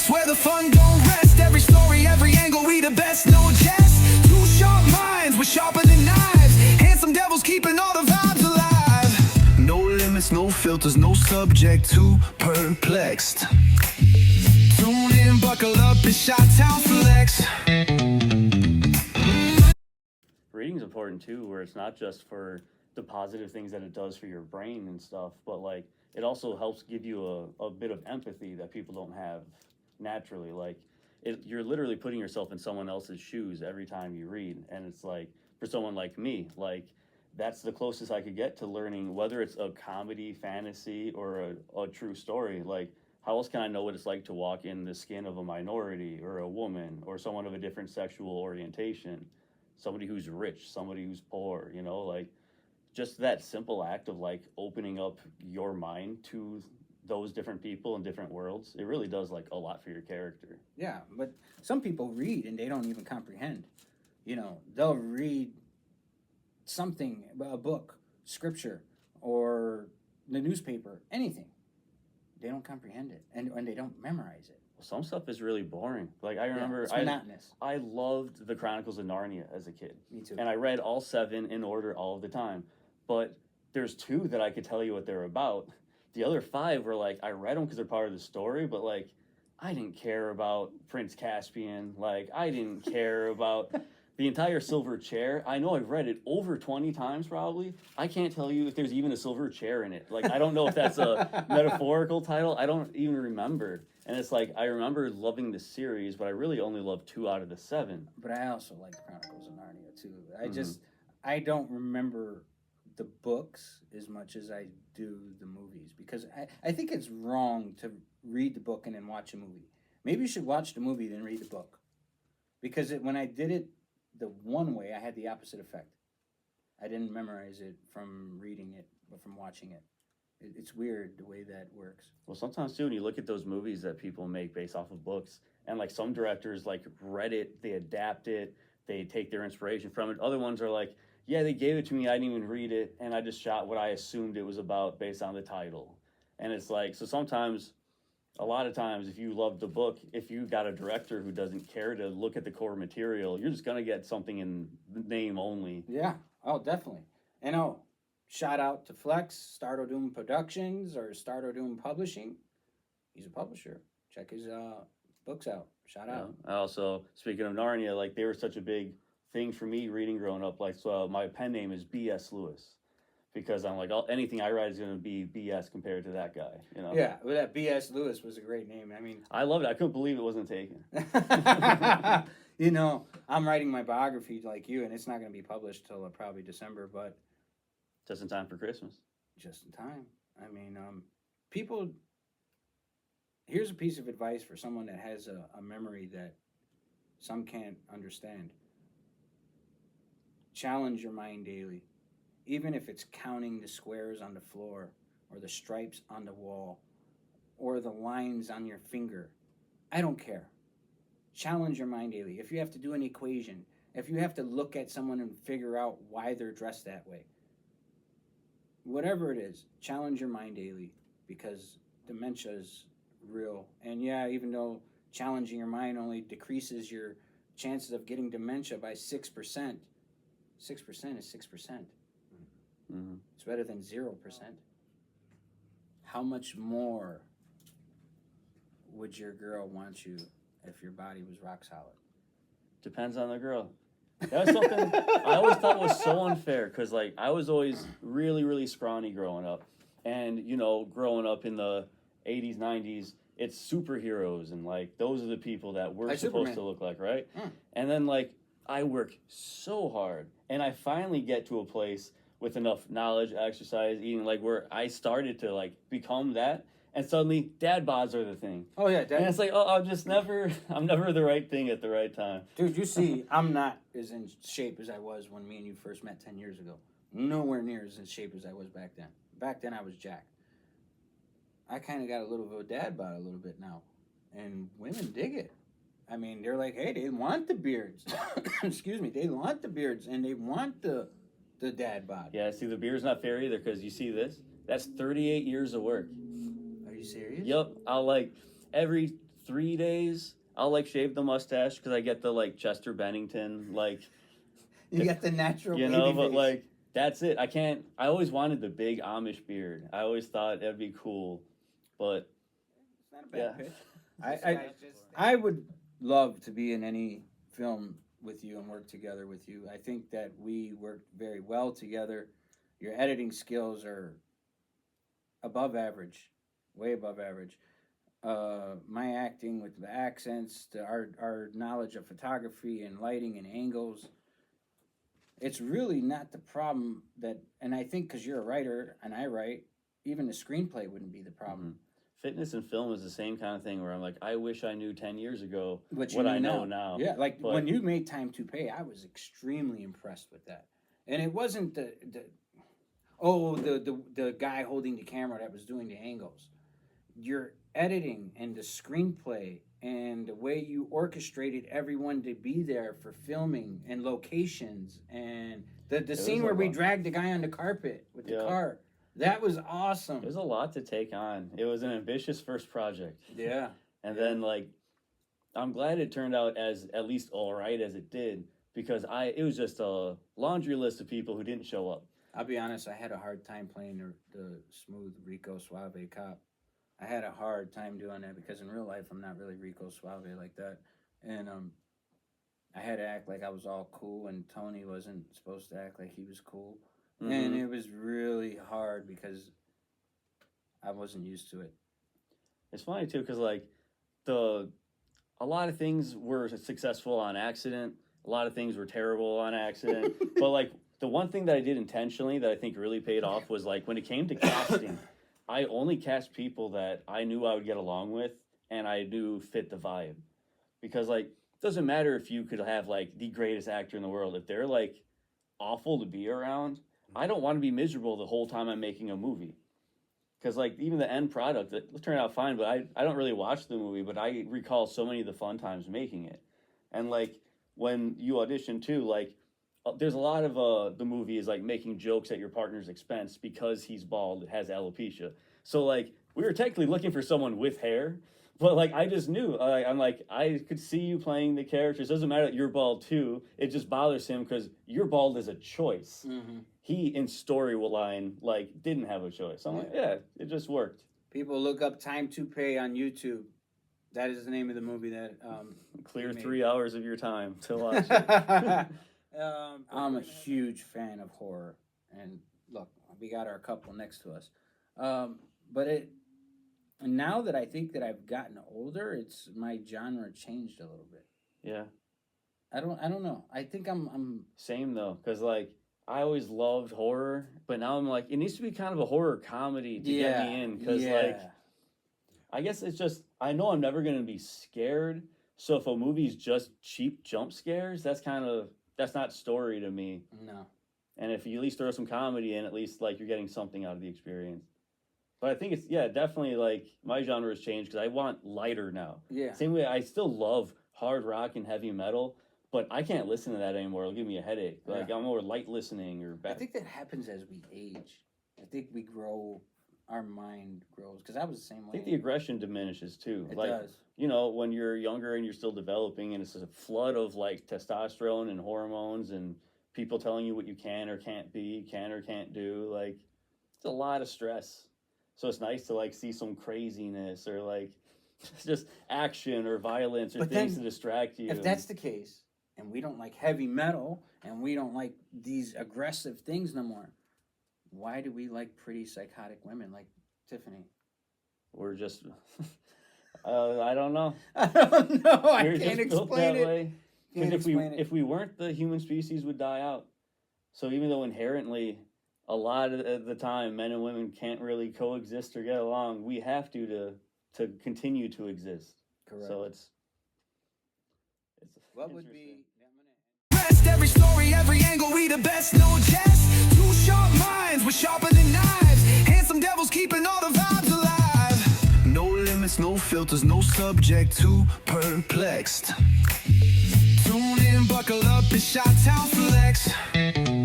ChyTownFlex, where the fun don't rest. Every story, every angle, we the best, no jest. Two sharp minds, we're sharper than knives. Handsome devils keeping all the vibes alive. No limits, no filters, no subject to perplexed. Tune in, buckle up, it's ChyTownFlex. Reading's important too, where it's not just for the positive things that it does for your brain and stuff, but like it also helps give you a bit of empathy that people don't have naturally. Like you're literally putting yourself in someone else's shoes every time you read, and it's like for someone like me, like that's the closest I could get to learning, whether it's a comedy, fantasy, or a true story. Like how else can I know what it's like to walk in the skin of a minority or a woman or someone of a different sexual orientation, somebody who's rich, somebody who's poor, you know, like just that simple act of like opening up your mind to those different people in different worlds, it really does like a lot for your character. Yeah, but some people read and they don't even comprehend. You know, they'll read something, a book, scripture, or the newspaper, anything. They don't comprehend it, and they don't memorize it. Some stuff is really boring. Like I remember, it's monotonous. I loved the Chronicles of Narnia as a kid. Me too. And I read all 7 in order all of the time. But there's 2 that I could tell you what they're about. The other 5 were like, I read them because they're part of the story, but like, I didn't care about Prince Caspian. Like, I didn't care about the entire silver chair. I know I've read it over 20 times probably. I can't tell you if there's even a silver chair in it. Like, I don't know if that's a metaphorical title. I don't even remember. And it's like, I remember loving the series, but I really only loved 2 out of the 7. But I also like the Chronicles of Narnia too. I don't remember the books as much as I do the movies, because I think it's wrong to read the book and then watch a movie. Maybe you should watch the movie then read the book. Because when I did it the one way, I had the opposite effect. I didn't memorize it from reading it, but from watching it. It's weird the way that works. Well, sometimes too, when you look at those movies that people make based off of books, and like some directors like read it, they adapt it, they take their inspiration from it. Other ones are like, yeah, they gave it to me, I didn't even read it, and I just shot what I assumed it was about based on the title. And it's like, so sometimes, a lot of times, if you love the book, if you got a director who doesn't care to look at the core material, you're just gonna get something in the name only. Yeah, oh, definitely. And shout out to Flex, Start Doom Productions, or Start Doom Publishing. He's a publisher. Check his books out. Shout out. Also, speaking of Narnia, like they were such a big thing for me reading growing up. Like, so my pen name is B.S. Lewis, because I'm like, anything I write is going to be BS compared to that guy, you know? Yeah, well, that B.S. Lewis was a great name. I mean, I loved it. I couldn't believe it wasn't taken. You know, I'm writing my biography like you, and it's not going to be published till probably December, but just in time for Christmas. Just in time. I mean, people, here's a piece of advice for someone that has a memory that some can't understand. Challenge your mind daily. Even if it's counting the squares on the floor, or the stripes on the wall, or the lines on your finger. I don't care. Challenge your mind daily. If you have to do an equation, if you have to look at someone and figure out why they're dressed that way, whatever it is, challenge your mind daily, because dementia is real. And yeah, even though challenging your mind only decreases your chances of getting dementia by 6%, 6% is 6%. Mm-hmm. It's better than 0%. How much more would your girl want you if your body was rock solid? Depends on the girl. That was something I always thought was so unfair, because like I was always really, really scrawny growing up. And, you know, growing up in the 80s, 90s, it's superheroes, and like those are the people that we're supposed Superman to look like, right? And then like I work so hard, and I finally get to a place with enough knowledge, exercise, eating, like where I started to like become that, and suddenly dad bods are the thing. Oh yeah, and it's like, I'm never the right thing at the right time. Dude, you see, I'm not as in shape as I was when me and you first met 10 years ago. Nowhere near as in shape as I was back then. Back then I was jacked. I kind of got a little bit of a dad bod a little bit now, and women dig it. I mean, they're like, hey, they want the beards. Excuse me, they want the beards, and they want the dad bod. Yeah, see, the beard's not fair either, because you see this? That's 38 years of work. Are you serious? Yep, I'll like every 3 days, I'll like shave the mustache because I get the like Chester Bennington, like, You got the natural, you know, baby but face. like, that's it. I always wanted the big Amish beard. I always thought that'd be cool, but It's not a bad yeah. pitch. I would love to be in any film with you and work together with you. I think that we work very well together. Your editing skills are above average, way above average. My acting with the accents, our knowledge of photography and lighting and angles, it's really not the problem that, and I think because you're a writer and I write, even the screenplay wouldn't be the problem. Fitness and film is the same kind of thing where I'm like, I wish I knew 10 years ago What I know now. Yeah, like But- when you made Time to Pay, I was extremely impressed with that. And it wasn't the guy holding the camera that was doing the angles. Your editing and the screenplay and the way you orchestrated everyone to be there for filming and locations and the scene where we dragged the guy on the carpet with the car. That was awesome. It was a lot to take on. It was an ambitious first project. Yeah. And then like, I'm glad it turned out as at least all right as it did, because it was just a laundry list of people who didn't show up. I'll be honest, I had a hard time playing the smooth Rico Suave cop. I had a hard time doing that because in real life I'm not really Rico Suave like that. And I had to act like I was all cool, and Tony wasn't supposed to act like he was cool. Mm-hmm. And it was really hard because I wasn't used to it. It's funny too, because like a lot of things were successful on accident. A lot of things were terrible on accident. But like the one thing that I did intentionally that I think really paid off was like when it came to casting, I only cast people that I knew I would get along with and I knew fit the vibe. Because like it doesn't matter if you could have like the greatest actor in the world. If they're like awful to be around, I don't want to be miserable the whole time I'm making a movie. Because, like, even the end product, it turned out fine, but I don't really watch the movie, but I recall so many of the fun times making it. And, like, when you audition, too, like, there's a lot of the movie is, like, making jokes at your partner's expense because he's bald, has alopecia. So, like, we were technically looking for someone with hair, but, like, I just knew. I'm like, I could see you playing the characters. It doesn't matter that you're bald, too. It just bothers him because you're bald as a choice. Mm-hmm. He, in storyline, like, didn't have a choice. I'm like, yeah, it just worked. People look up Time to Pay on YouTube. That is the name of the movie that Clear 3 hours of your time to watch it. I'm a huge fan of horror. And look, we got our couple next to us. But now that I think that I've gotten older, it's my genre changed a little bit. Yeah. I don't know. I think I'm Same, though, because, like, I always loved horror, but now I'm like, it needs to be kind of a horror comedy to get me in, because, like, I guess it's just, I know I'm never going to be scared, so if a movie's just cheap jump scares, that's not story to me. No. And if you at least throw some comedy in, at least, like, you're getting something out of the experience. But I think it's, definitely, like, my genre has changed, because I want lighter now. Yeah. Same way, I still love hard rock and heavy metal, but I can't listen to that anymore. It'll give me a headache. Like, I'm more light listening or I think that happens as we age. I think we grow, our mind grows. Because I was the same way. I think the aggression diminishes, too. It like, does. You know, when you're younger and you're still developing, and it's a flood of, like, testosterone and hormones and people telling you what you can or can't be, can or can't do. Like, it's a lot of stress. So it's nice to, like, see some craziness or, like, just action or violence or things to distract you. If that's the case, and we don't like heavy metal, and we don't like these aggressive things no more, why do we like pretty psychotic women like Tiffany? We're just, I don't know. I don't know. I We're can't just built explain that it. way. Because if we weren't, the human species would die out. So even though inherently, a lot of the time, men and women can't really coexist or get along, we have to continue to exist. Correct. So it's What would be... Best, every story, every angle, we the best, no jest. Two sharp minds, we're sharper than knives. Handsome devils keeping all the vibes alive. No limits, no filters, no subject to perplexed. Tune in, buckle up, it's ChyTownFlex.